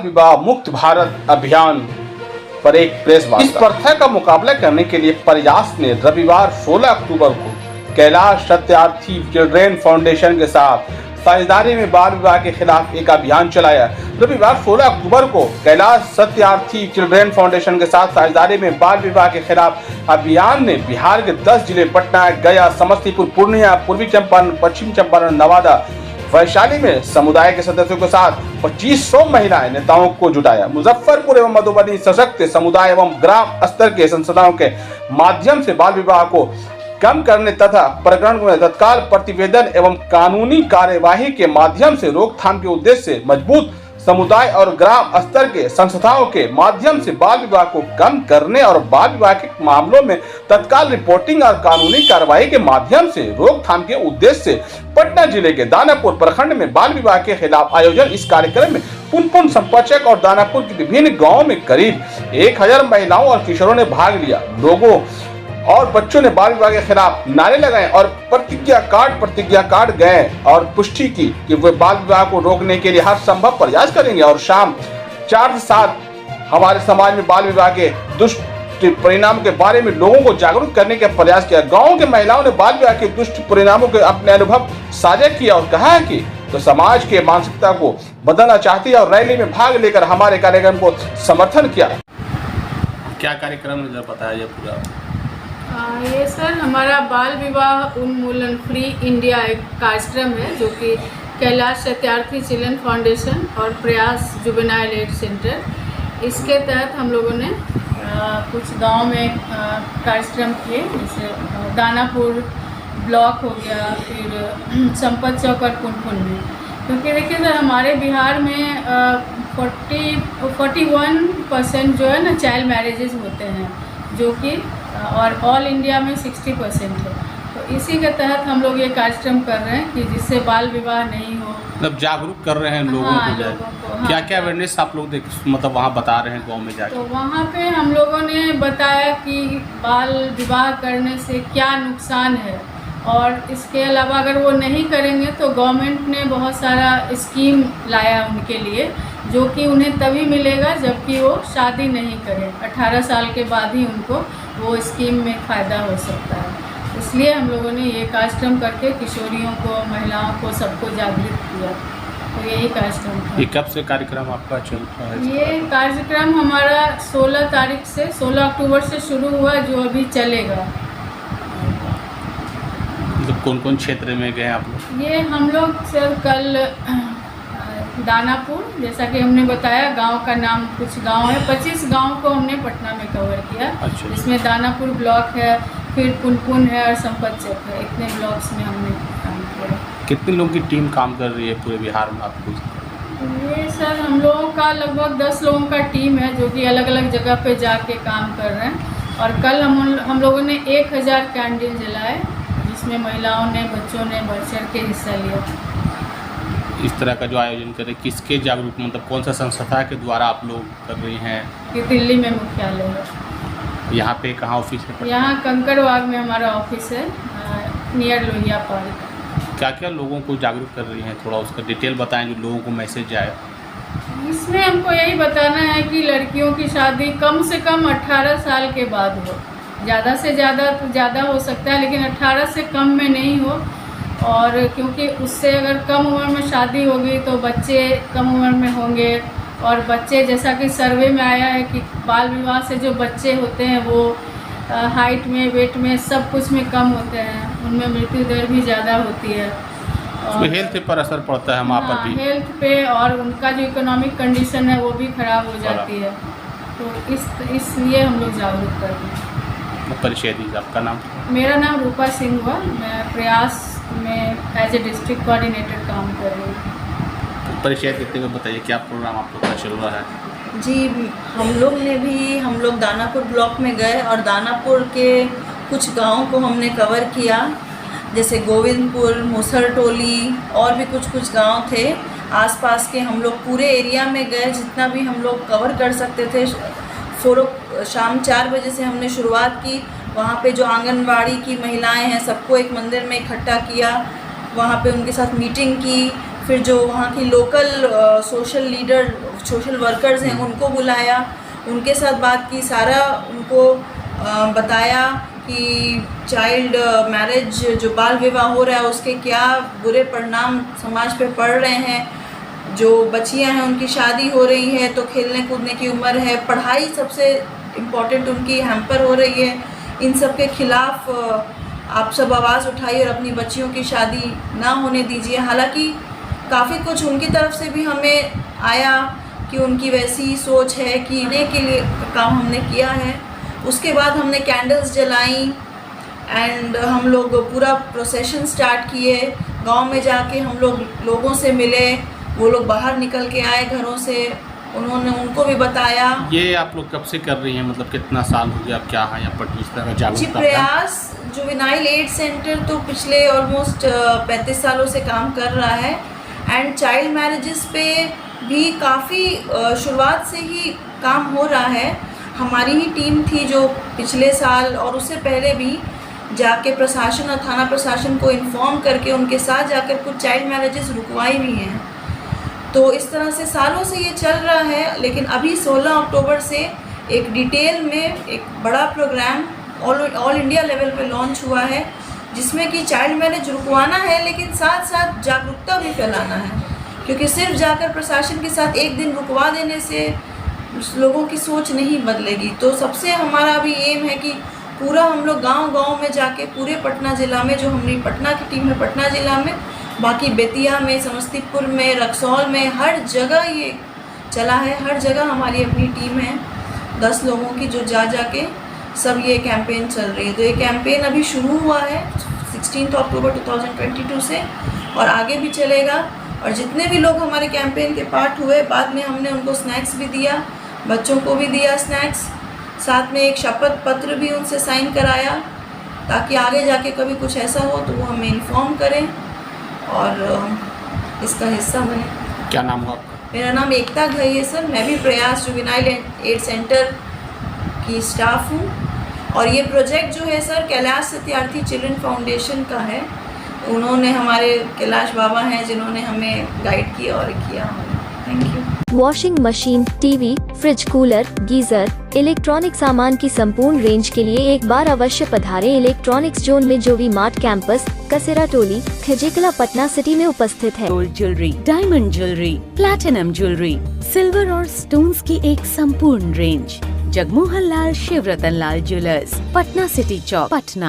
विवाह मुक्त भारत अभियान पर एक प्रेस वार्ता। इस प्रथा का मुकाबला करने के लिए प्रयास ने रविवार 16 अक्टूबर को कैलाश सत्यार्थी चिल्ड्रेन फाउंडेशन के साथ साझेदारी में बाल विवाह के खिलाफ एक अभियान चलाया। रविवार 16 अक्टूबर को कैलाश सत्यार्थी चिल्ड्रेन फाउंडेशन के साथ साझेदारी में बाल विवाह के खिलाफ अभियान ने बिहार के 10 जिले पटना, गया, समस्तीपुर, पूर्णिया, पूर्वी चंपारण, पश्चिम चंपारण, नवादा, वैशाली में समुदाय के सदस्यों के साथ 2500 महिलाएं नेताओं को जुटाया। मुजफ्फरपुर एवं मधुबनी सशक्त समुदाय एवं ग्राम स्तर के संस्थाओं के माध्यम से बाल विवाह को कम करने तथा प्रकरण में तत्काल प्रतिवेदन एवं कानूनी कार्यवाही के माध्यम से रोकथाम के उद्देश्य से मजबूत समुदाय और ग्राम स्तर के संस्थाओं के माध्यम से बाल विवाह को कम करने और बाल विवाह के मामलों में तत्काल रिपोर्टिंग और कानूनी कार्यवाही के माध्यम से रोकथाम के उद्देश्य से पटना जिले के दानापुर प्रखंड में बाल विवाह के खिलाफ आयोजन। इस कार्यक्रम में पुनपुन, संपचक और दानापुर के विभिन्न गाँव में करीब 1000 महिलाओं और किशोरों ने भाग लिया। लोगों और बच्चों ने बाल विवाह के खिलाफ नारे लगाए और प्रतिज्ञा कार्ड गए और पुष्टि की कि वे बाल विवाह को रोकने के लिए हर संभव प्रयास करेंगे। और शाम 4 से 7 हमारे समाज में बाल विवाह के दुष्ट परिणाम के बारे में लोगों को जागरूक करने का प्रयास किया। गाँव के महिलाओं ने बाल विवाह के दुष्ट परिणामों के अपने अनुभव साझा किया और कहा है कि तो समाज के मानसिकता को बदलना चाहती है और रैली में भाग लेकर हमारे कार्यक्रम को समर्थन किया। क्या कार्यक्रम बताया पूरा? ये सर हमारा बाल विवाह उन्मूलन फ्री इंडिया एक कार्यक्रम है जो कि कैलाश सत्यार्थी चिल्ड्रन फाउंडेशन और प्रयास जुवेनाइल एड सेंटर, इसके तहत हम लोगों ने कुछ गांव में कार्यक्रम किए। जैसे दानापुर ब्लॉक हो गया, फिर संपत चौक और पुनपुन में। क्योंकि देखिए सर हमारे बिहार में 41% जो है ना चाइल्ड मैरिजेस होते हैं, जो कि और ऑल इंडिया में 60% है। तो इसी के तहत हम लोग ये कार्यक्रम कर रहे हैं कि जिससे बाल विवाह नहीं हो, मतलब जागरूक कर रहे हैं लोगों को। क्या क्या अवेयरनेस आप लोग मतलब वहाँ बता रहे हैं गांव में जाकर? तो वहाँ पे हम लोगों ने बताया कि बाल विवाह करने से क्या नुकसान है, और इसके अलावा अगर वो नहीं करेंगे तो गवर्नमेंट ने बहुत सारा स्कीम लाया उनके लिए, जो कि उन्हें तभी मिलेगा जबकि वो शादी नहीं करें। 18 साल के बाद ही उनको वो स्कीम में फ़ायदा हो सकता है। इसलिए हम लोगों ने ये कार्यक्रम करके किशोरियों को, महिलाओं को, सबको जागरूक किया। तो यही कार्यक्रम था। ये कब से कार्यक्रम आपका चल रहा है? ये कार्यक्रम हमारा 16 तारीख से 16 अक्टूबर से शुरू हुआ, जो अभी चलेगा। मतलब कौन कौन क्षेत्र में गए आप लोग? ये हम लोग सर कल दानापुर, जैसा कि हमने बताया, गांव का नाम कुछ गांव है, 25 गांव को हमने पटना में कवर किया। अच्छा। इसमें दानापुर ब्लॉक है, फिर पुनपुन है और संपत चौक है। इतने ब्लॉक्स में हमने काम किया। कितने लोगों की टीम काम कर रही है पूरे बिहार में आपको? ये सर हम लोगों का लगभग 10 लोगों का टीम है, जो कि अलग अलग जगह पे जाके काम कर रहे हैं। और कल हम लोगों ने 1000 कैंडल जलाए, जिसमें महिलाओं ने, बच्चों ने बढ़ चढ़ के हिस्सा लिया। इस तरह का जो आयोजन करें, किसके जागरूक, मतलब कौन सा संस्था के द्वारा आप लोग कर रही हैं? कि दिल्ली में मुख्यालय है। यहाँ पे कहाँ ऑफिस है? यहाँ कंकड़बाग में हमारा ऑफिस है, नियर लोहिया पार्क। क्या क्या लोगों को जागरूक कर रही हैं, थोड़ा उसका डिटेल बताएं जो लोगों को मैसेज आए। इसमें हमको यही बताना है कि लड़कियों की शादी कम से कम 18 साल के बाद हो। ज़्यादा से ज़्यादा तो ज़्यादा हो सकता है, लेकिन 18 से कम में नहीं हो। और क्योंकि उससे अगर कम उम्र में शादी होगी तो बच्चे कम उम्र में होंगे, और बच्चे, जैसा कि सर्वे में आया है कि बाल विवाह से जो बच्चे होते हैं वो हाइट में, वेट में, सब कुछ में कम होते हैं, उनमें मृत्यु दर भी ज़्यादा होती है। और हेल्थ पे पर असर पड़ता है वहाँ पर भी। हेल्थ पे, और उनका जो इकोनॉमिक कंडीशन है वो भी ख़राब हो जाती है। तो इसलिए हम लोग जागरूक कर रहे हैं। परिचय दीजिए, आपका नाम? मेरा नाम रूपा सिंह हुआ, मैं प्रयास में एज ए डिस्ट्रिक्ट कोऑर्डिनेटर काम कर रही हूँ। परिचय देते हुए बताइए क्या प्रोग्राम आप लोग का चल रहा है? जी, हम लोग दानापुर ब्लॉक में गए और दानापुर के कुछ गाँव को हमने कवर किया, जैसे गोविंदपुर, मुसरटोली और भी कुछ गांव थे आसपास के। हम लोग पूरे एरिया में गए, जितना भी हम लोग कवर कर सकते थे। शाम 4 बजे से हमने शुरुआत की। वहाँ पे जो आंगनवाड़ी की महिलाएं हैं सबको एक मंदिर में इकट्ठा किया, वहाँ पे उनके साथ मीटिंग की। फिर जो वहाँ की local social leader social workers हैं उनको बुलाया, उनके साथ बात की, सारा उनको बताया कि चाइल्ड मैरिज जो बाल विवाह हो रहा है उसके क्या बुरे परिणाम समाज पे पड़ रहे हैं, जो बच्चियां हैं उनकी शादी हो रही है तो खेलने कूदने की उम्र है, पढ़ाई सबसे इम्पॉर्टेंट उनकी हैम्पर हो रही है, इन सब के खिलाफ आप सब आवाज़ उठाइए और अपनी बच्चियों की शादी ना होने दीजिए। हालांकि काफ़ी कुछ उनकी तरफ से भी हमें आया कि उनकी वैसी सोच है कि इन्हें के लिए काम हमने किया है। उसके बाद हमने कैंडल्स जलाई एंड हम लोग पूरा प्रोसेशन स्टार्ट किए, गांव में जाके हम लोग लोगों से मिले, वो लोग बाहर निकल के आए घरों से, उन्होंने उनको भी बताया। ये आप लोग कब से कर रही हैं, मतलब कितना साल हो गया, अब क्या है यहाँ पर इस तरह जी, जागरूकता? प्रयास जुवेनाइल एड सेंटर तो पिछले ऑलमोस्ट 35 सालों से काम कर रहा है एंड चाइल्ड मैरिजेस पे भी काफ़ी शुरुआत से ही काम हो रहा है। हमारी ही टीम थी जो पिछले साल और उससे पहले भी जाके प्रशासन और थाना प्रशासन को इन्फॉर्म करके उनके साथ जाकर कुछ चाइल्ड मैरिजेस रुकवाई भी हैं। तो इस तरह से सालों से ये चल रहा है, लेकिन अभी 16 अक्टूबर से एक डिटेल में एक बड़ा प्रोग्राम ऑल इंडिया लेवल पे लॉन्च हुआ है, जिसमें कि चाइल्ड मैरिज रुकवाना है लेकिन साथ साथ जागरूकता भी फैलाना है, क्योंकि सिर्फ जाकर प्रशासन के साथ एक दिन रुकवा देने से लोगों की सोच नहीं बदलेगी। तो सबसे हमारा भी एम है कि पूरा हम लोग गांव-गांव में जाके पूरे पटना ज़िला में, जो हमारी पटना की टीम है पटना ज़िला में, बाकी बेतिया में, समस्तीपुर में, रक्सौल में, हर जगह ये चला है, हर जगह हमारी अपनी टीम है 10 लोगों की जो जाके सब ये कैंपेन चल रही है। तो ये कैंपेन अभी शुरू हुआ है 16 अक्टूबर 2022 से और आगे भी चलेगा। और जितने भी लोग हमारे कैंपेन के पार्ट हुए, बाद में हमने उनको स्नैक्स भी दिया, बच्चों को भी दिया स्नैक्स, साथ में एक शपथ पत्र भी उनसे साइन कराया, ताकि आगे जाके कभी कुछ ऐसा हो तो वो हमें इन्फॉर्म करें और इसका हिस्सा बने। क्या नाम हो आपका? मेरा नाम एकता घई है सर, मैं भी प्रयास जुवेनाइल एड सेंटर की स्टाफ हूँ और ये प्रोजेक्ट जो है sir Kailash Satyarthi children foundation का है। उन्होंने हमारे कैलाश बाबा हैं जिन्होंने हमें गाइड किया और किया। Thank you. Washing machine, TV, fridge, cooler, geyser, electronic सामान की संपूर्ण रेंज के लिए एक बार अवश्य पधारें इलेक्ट्रॉनिक्स जोन में, जो V Mart campus, Kasera Toli, Khajikala, Patna city में उपस्थित है। Gold jewellery, diamond jewellery, platinum jewellery, silver और स्टोन्स की एक संपूर्ण रेंज। Jagmohan Lal Shivratan Lal jewellers, Patna city Chowk, Patna.